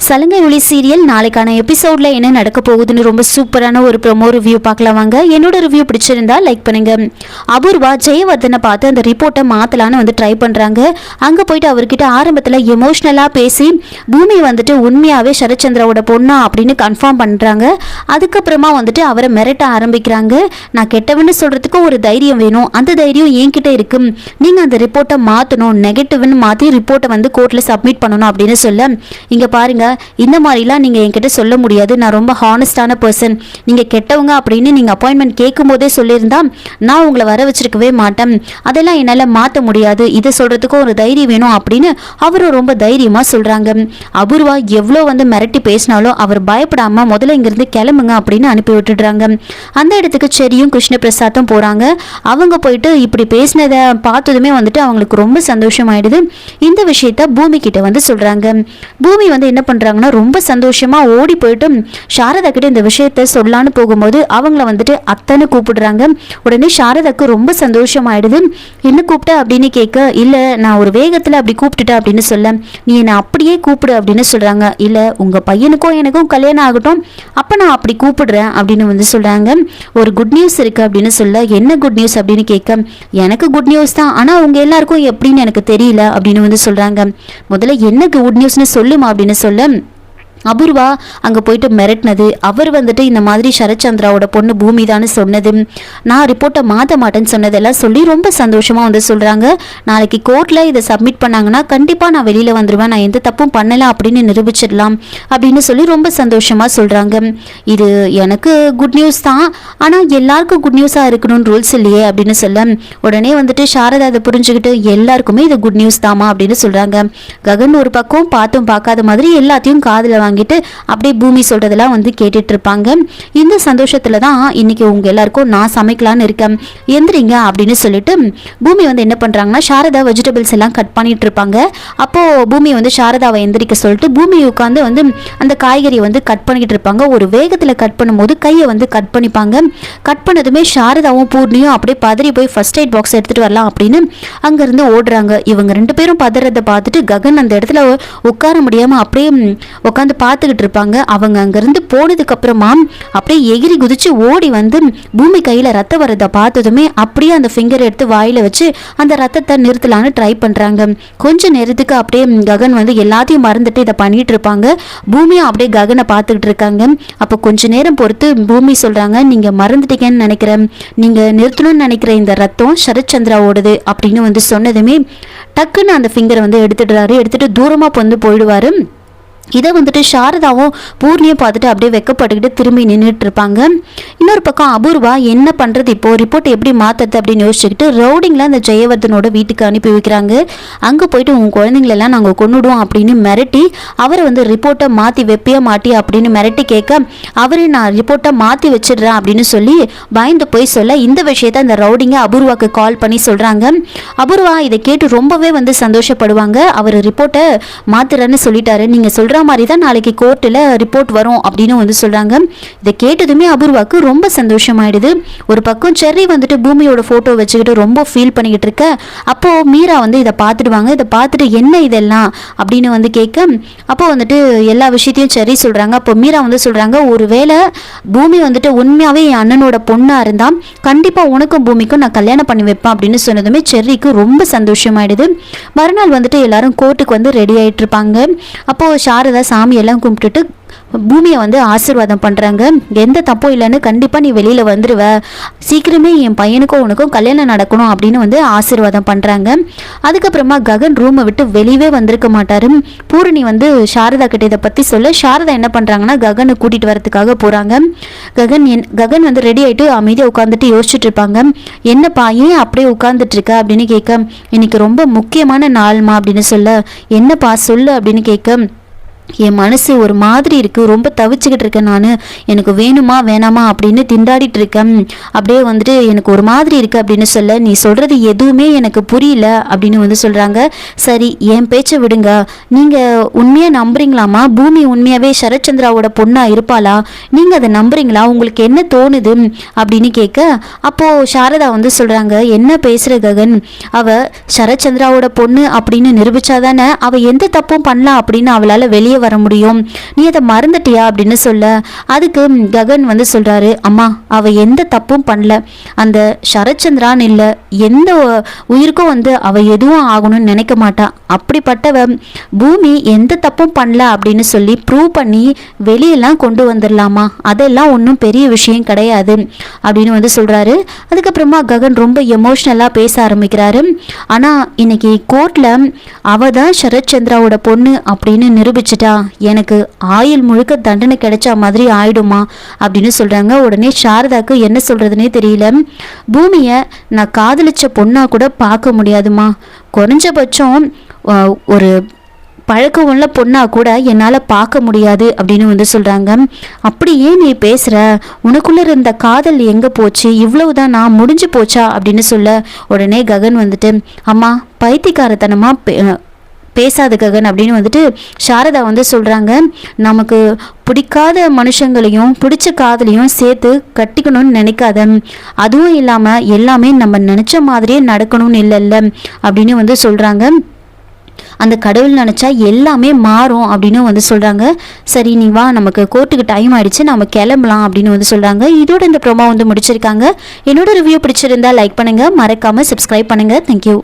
சலங்கை ஒளி சீரியல் நாளைக்கான எபிசோட்ல என்ன நடக்க போகுதுன்னு ரொம்ப சூப்பரான ஒரு ப்ரோமோ ரிவ்யூ பார்க்கலாம் வாங்க. என்னோட ரிவ்யூ பிடிச்சிருந்தா லைக் பண்ணுங்க. அபூர்வா ஜெயவர்தனை பார்த்து அந்த ரிப்போர்ட்டை மாத்தலான்னு வந்து ட்ரை பண்றாங்க. அங்க போயிட்டு அவர்கிட்ட ஆரம்பத்துல எமோஷ்னலா பேசி பூமி வந்துட்டு உண்மையாவே சரச்சந்திராவோட பொண்ணா அப்படின்னு கன்ஃபார்ம் பண்றாங்க. அதுக்கப்புறமா வந்துட்டு அவரை மிரட்ட ஆரம்பிக்கிறாங்க. நான் கெட்டவன்னு சொல்றதுக்கு ஒரு தைரியம் வேணும், அந்த தைரியம் என்கிட்ட இருக்கு, நீங்க அந்த ரிப்போர்ட்டை மாத்தணும், நெகட்டிவ்னு மாத்தி ரிப்போர்ட்டை வந்து கோர்ட்ல சப்மிட் பண்ணணும் அப்படின்னு சொல்ல, இங்க பாருங்க இந்த மாதிரிலாம் நீங்கள் என்கிட்ட சொல்ல முடியாது, நான் ரொம்ப ஹானஸ்டான பர்சன், நீங்கள் கெட்டவங்க அப்படின்னு நீங்கள் அப்பாயின்மெண்ட் கேட்கும் போதே சொல்லியிருந்தா நான் உங்களை வர வச்சிருக்கவே மாட்டேன், அதெல்லாம் என்னால் மாற்ற முடியாது, இதை சொல்கிறதுக்கும் ஒரு தைரியம் வேணும் அப்படின்னு அவரும் ரொம்ப தைரியமாக சொல்கிறாங்க. அபூர்வா எவ்வளோ வந்து மிரட்டி பேசினாலும் அவர் பயப்படாமல் முதல்ல இங்கேருந்து கிளம்புங்க அப்படின்னு அனுப்பி விட்டுடுறாங்க. அந்த இடத்துக்கு செரியும் கிருஷ்ண பிரசாத்தும் போகிறாங்க. அவங்க போயிட்டு இப்படி பேசினதை பார்த்ததுமே வந்துட்டு அவங்களுக்கு ரொம்ப சந்தோஷமாயிடுது. இந்த விஷயத்த பூமி கிட்ட வந்து சொல்கிறாங்க. பூமி வந்து என்ன பண்ணுறாங்கன்னா ரொம்ப சந்தோஷமா ஓடி போயிட்டு சாரதா கிட்ட இந்த விஷயத்த சொல்லலான்னு போகும்போது அவங்கள வந்துட்டு அத்தனை கூப்பிடுறாங்க. உடனே சாரதாக்கு ரொம்ப சந்தோஷமாயிடுது. என்ன கூப்பிட்ட அப்படின்னு கேட்க, இல்ல நான் ஒரு வேகத்துல அப்படி கூப்பிட்டுட்டேன் அப்படின்னு சொல்ல, நீ என்ன அப்படியே கூப்பிடு அப்படின்னு சொல்றாங்க. இல்ல உங்க பையனுக்கும் எனக்கும் கல்யாணம் ஆகட்டும், அப்ப நான் அப்படி கூப்பிடுறேன் அப்படின்னு வந்து சொல்றாங்க. ஒரு குட் நியூஸ் இருக்கு அப்படின்னு சொல்ல, என்ன குட் நியூஸ் அப்படின்னு கேட்க, எனக்கு குட் நியூஸ் தான், ஆனா உங்க எல்லாருக்கும் எப்படின்னு எனக்கு தெரியல அப்படின்னு வந்து சொல்றாங்க. முதல்ல என்ன குட் நியூஸ்னு சொல்லுமா அப்படின்னு சொல்ல, அபூர்வா அங்கே போயிட்டு மிரட்டினது, அவர் வந்துட்டு இந்த மாதிரி சரச்சந்திராவோட பொண்ணு பூமி தான்னு சொன்னது, நான் ரிப்போர்ட்டை மாற்ற மாட்டேன்னு சொன்னதெல்லாம் சொல்லி ரொம்ப சந்தோஷமாக வந்து சொல்கிறாங்க. நாளைக்கு கோர்ட்டில் இதை சப்மிட் பண்ணாங்கன்னா கண்டிப்பாக நான் வெளியில் வந்துடுவேன், நான் எந்த தப்பும் பண்ணலை அப்படின்னு நிரூபிச்சிடலாம் அப்படின்னு சொல்லி ரொம்ப சந்தோஷமாக சொல்கிறாங்க. இது எனக்கு குட் நியூஸ் தான், ஆனால் எல்லாருக்கும் குட் நியூஸாக இருக்கணும்னு ரூல்ஸ் இல்லையே அப்படின்னு சொல்ல, உடனே வந்துட்டு சாரதா அதை புரிஞ்சுக்கிட்டு எல்லாருக்குமே இது குட் நியூஸ் தாமா அப்படின்னு சொல்கிறாங்க. ககன் ஒரு பக்கம் பார்த்தும் பார்க்காத மாதிரி எல்லாத்தையும் காதில் வாங்கிட்டு அப்படியே பூமி சொல்றதெல்லாம் வந்து கேட்டுட்டு இருப்பாங்க. இந்த சந்தோஷத்துல தான் இன்னைக்கு உங்க எல்லாருக்கும் நான் சமைக்கலான்னு இருக்கேன், எந்திரிங்க அப்படின்னு சொல்லிட்டு பூமி வந்து என்ன பண்றாங்கன்னா சாரதா வெஜிடபிள்ஸ் எல்லாம் கட் பண்ணிட்டு இருப்பாங்க. அப்போ பூமி வந்து சாரதாவை எந்திரிக்க சொல்லிட்டு பூமி உட்காந்து வந்து அந்த காய்கறியை வந்து கட் பண்ணிட்டு இருப்பாங்க. ஒரு வேகத்துல கட் பண்ணும்போது கையை வந்து கட் பண்ணிப்பாங்க. கட் பண்ணதுமே சாரதாவும் பூர்ணியும் அப்படியே பதறி போய் ஃபர்ஸ்ட் எய்ட் பாக்ஸ் எடுத்துட்டு வரலாம் அப்படின்னு அங்கிருந்து ஓடுறாங்க. இவங்க ரெண்டு பேரும் பதறதை பார்த்துட்டு ககன் அந்த இடத்துல உட்கார முடியாம அப்படியே உட்காந்து பார்த்துக்கிட்டு இருப்பாங்க. அவங்க அங்கிருந்து போனதுக்கு அப்புறமா அப்படியே எகிரி குதிச்சு ஓடி வந்து பூமி கையில ரத்தம் வரதை பார்த்ததுமே அப்படியே அந்த ஃபிங்கர் எடுத்து வாயில வச்சு அந்த ரத்தத்தை நிறுத்தலான்னு ட்ரை பண்றாங்க. கொஞ்ச நேரத்துக்கு அப்படியே ககன் வந்து எல்லாத்தையும் மறந்துட்டு இதை பண்ணிட்டு இருப்பாங்க. பூமியும் அப்படியே ககனை பார்த்துக்கிட்டு இருக்காங்க. அப்போ கொஞ்ச நேரம் பொறுத்து பூமி சொல்றாங்க, நீங்க மறந்துட்டீங்கன்னு நினைக்கிறேன், நீங்க நிறுத்தணும்னு நினைக்கிற இந்த ரத்தம் சரச்சந்திராவோடது அப்படின்னு வந்து சொன்னதுமே டக்குன்னு அந்த ஃபிங்கரை வந்து எடுத்துட்டு தூரமா வந்து போயிடுவாரு. இதை வந்துட்டு சாரதாவும் பூர்ணியை பார்த்துட்டு அப்படியே வெக்கப்பட்டுக்கிட்டு திரும்பி நின்றுட்டு இருப்பாங்க. இன்னொரு பக்கம் அபூர்வா என்ன பண்ணுறது, இப்போ ரிப்போர்ட் எப்படி மாற்றுறது அப்படின்னு யோசிச்சுக்கிட்டு ரவுடிங்கில் அந்த ஜெயவர்தனோட வீட்டுக்கு அனுப்பி வைக்கிறாங்க. அங்கே போயிட்டு உங்கள் குழந்தைங்களெல்லாம் நாங்கள் கொண்டுடுவோம் அப்படின்னு மிரட்டி அவரை வந்து ரிப்போர்ட்டை மாற்றி வெப்பிய மாட்டி அப்படின்னு மிரட்டி கேட்க, அவரே நான் ரிப்போர்ட்டை மாற்றி வச்சிடுறேன் அப்படின்னு சொல்லி பயந்து போய் சொல்ல, இந்த விஷயத்த அந்த ரவுடிங்க அபூர்வாக்கு கால் பண்ணி சொல்கிறாங்க. அபூர்வா இதை கேட்டு ரொம்பவே வந்து சந்தோஷப்படுவாங்க. அவர் ரிப்போர்ட்டை மாற்றுறேன்னு சொல்லிட்டாரு, நீங்கள் சொல்கிற மாதிரி தான் நாளைக்கு கோர்ட்டில் ரிப்போர்ட் வரும் அப்படின்னு வந்து சொல்றாங்க. இதை கேட்டதுமே அபூர்வாக்கு ரொம்ப சந்தோஷமாயிடுது. ஒரு பக்கம் செர்ரி வந்துட்டு பூமியோட போட்டோ வச்சுக்கிட்டு ரொம்ப ஃபீல் பண்ணிக்கிட்டு இருக்க, அப்போ மீரா வந்து இதை பார்த்துடுவாங்க. இதை பார்த்துட்டு என்ன இதெல்லாம் அப்படின்னு வந்து கேட்க, அப்போ வந்துட்டு எல்லா விஷயத்தையும் செர்ரி சொல்றாங்க. அப்போ மீரா வந்து சொல்றாங்க, ஒருவேளை பூமி வந்துட்டு உண்மையாவே என் அண்ணனோட பொண்ணா இருந்தா கண்டிப்பா உனக்கும் பூமிக்கும் நான் கல்யாணம் பண்ணி வைப்பேன் அப்படின்னு சொன்னதுமே செர்ரிக்கு ரொம்ப சந்தோஷமாயிடுது. மறுநாள் வந்துட்டு எல்லாரும் கோர்ட்டுக்கு வந்து ரெடி ஆயிட்டு இருப்பாங்க. அப்போ சாரதா சாமியெல்லாம் கும்பிட்டுட்டு பூமியை வந்து ஆசீர்வாதம் பண்ணுறாங்க. எந்த தப்பும் இல்லைன்னு கண்டிப்பாக நீ வெளியில் வந்துடுவ, சீக்கிரமே என் பையனுக்கும் உனக்கும் கல்யாணம் நடக்கணும் அப்படின்னு வந்து ஆசீர்வாதம் பண்ணுறாங்க. அதுக்கப்புறமா ககன் ரூமை விட்டு வெளியவே வந்திருக்க மாட்டாரு. பூரணி வந்து சாரதா கிட்ட இதை பற்றி சொல்ல, சாரதா என்ன பண்ணுறாங்கன்னா ககனை கூட்டிகிட்டு வரதுக்காக போகிறாங்க. ககன் வந்து ரெடி ஆகிட்டு அமைதியாக உட்காந்துட்டு யோசிச்சுட்டு இருப்பாங்க. என்னப்பா ஏன் அப்படியே உட்காந்துட்டு இருக்க அப்படின்னு கேட்க, இன்னைக்கு ரொம்ப முக்கியமான நாள்மா அப்படின்னு சொல்ல, என்னப்பா சொல்லு அப்படின்னு கேட்க, என் மனசு ஒரு மாதிரி இருக்குது, ரொம்ப தவிச்சுக்கிட்டு இருக்கேன், நான் எனக்கு வேணுமா வேணாமா அப்படின்னு திண்டாடிட்டு இருக்கேன், அப்படியே வந்துட்டு எனக்கு ஒரு மாதிரி இருக்குது அப்படின்னு சொல்ல, நீ சொல்கிறது எதுவுமே எனக்கு புரியல அப்படின்னு வந்து சொல்கிறாங்க. சரி என் பேச்சை விடுங்க, நீங்கள் உண்மையாக நம்புறீங்களாமா, பூமி உண்மையாகவே சரச்சந்திராவோட பொண்ணாக இருப்பாளா, நீங்கள் அதை நம்புறீங்களா, உங்களுக்கு என்ன தோணுது அப்படின்னு கேட்க, அப்போது சாரதா வந்து சொல்கிறாங்க, என்ன பேசுகிற ககன், அவள் சரச்சந்திராவோட பொண்ணு அப்படின்னு நிரூபிச்சாதானே அவள் எந்த தப்பும் பண்ணலாம் அப்படின்னு அவளால் வெளியே வர முடியும், நீ அதை மறந்துட்டியா அப்படின்னு சொல்ல அதுக்கு ககன் வந்து சொல்கிறாரு, அம்மா அவள் எந்த தப்பும் பண்ணல, அந்த சரத்சந்திரான்னு இல்லை எந்த உயிருக்கும் வந்து அவள் எதுவும் ஆகணும்னு நினைக்க மாட்டா, அப்படிப்பட்டவ பூமி எந்த தப்பும் பண்ணல அப்படின்னு சொல்லி ப்ரூவ் பண்ணி வெளியெல்லாம் கொண்டு வந்துடலாமா, அதெல்லாம் ஒன்றும் பெரிய விஷயம் கிடையாது அப்படின்னு வந்து சொல்கிறாரு. அதுக்கப்புறமா ககன் ரொம்ப எமோஷ்னலாக பேச ஆரம்பிக்கிறாரு. ஆனால் இன்னைக்கு கோர்ட்டில் அவ தான் சரத்சந்திராவோட பொண்ணு அப்படின்னு நிரூபிச்சிட்டா எனக்கு ஆயுள் முழுக்க தண்டனை கிடைச்ச மாதிரி ஆயிடுமா அப்படின்னு சொல்கிறாங்க. உடனே சாரதாக்கு என்ன சொல்கிறதுனே தெரியல. பூமியை நான் காதலிச்ச பொண்ணாக கூட பார்க்க முடியாதுமா, குறைஞ்சபட்சம் ஒரு பழக்கம் உள்ள பொண்ணாக கூட என்னால் பார்க்க முடியாது அப்படின்னு வந்து சொல்கிறாங்க. அப்படியே நீ பேசுகிற, உனக்குள்ளே இருந்த காதல் எங்கே போச்சு, இவ்வளவுதான் நான் முடிஞ்சு போச்சா அப்படின்னு சொல்ல உடனே ககன் வந்துட்டு, அம்மா பைத்தியக்காரத்தனமாக பேசாத ககன் அப்படின்னு வந்துட்டு சாரதா வந்து சொல்கிறாங்க. நமக்கு பிடிக்காத மனுஷங்களையும் பிடிச்ச காதலையும் சேர்த்து கட்டிக்கணும்னு நினைக்காத, அதுவும் இல்லாமல் எல்லாமே நம்ம நினச்ச மாதிரியே நடக்கணும்னு இல்லைல்ல அப்படின்னு வந்து சொல்கிறாங்க. அந்த கடவுள் நினச்சா எல்லாமே மாறும் அப்படின்னு வந்து சொல்கிறாங்க. சரி நீ வா, நமக்கு கோர்ட்டுக்கு டைம் ஆயிடுச்சு, நம்ம கிளம்பலாம் அப்படின்னு வந்து சொல்கிறாங்க. இதோட இந்த ப்ரோமோ வந்து முடிச்சிருக்காங்க. என்னோட ரிவ்யூ பிடிச்சிருந்தா லைக் பண்ணுங்கள், மறக்காமல் சப்ஸ்கிரைப் பண்ணுங்கள். தேங்க்யூ.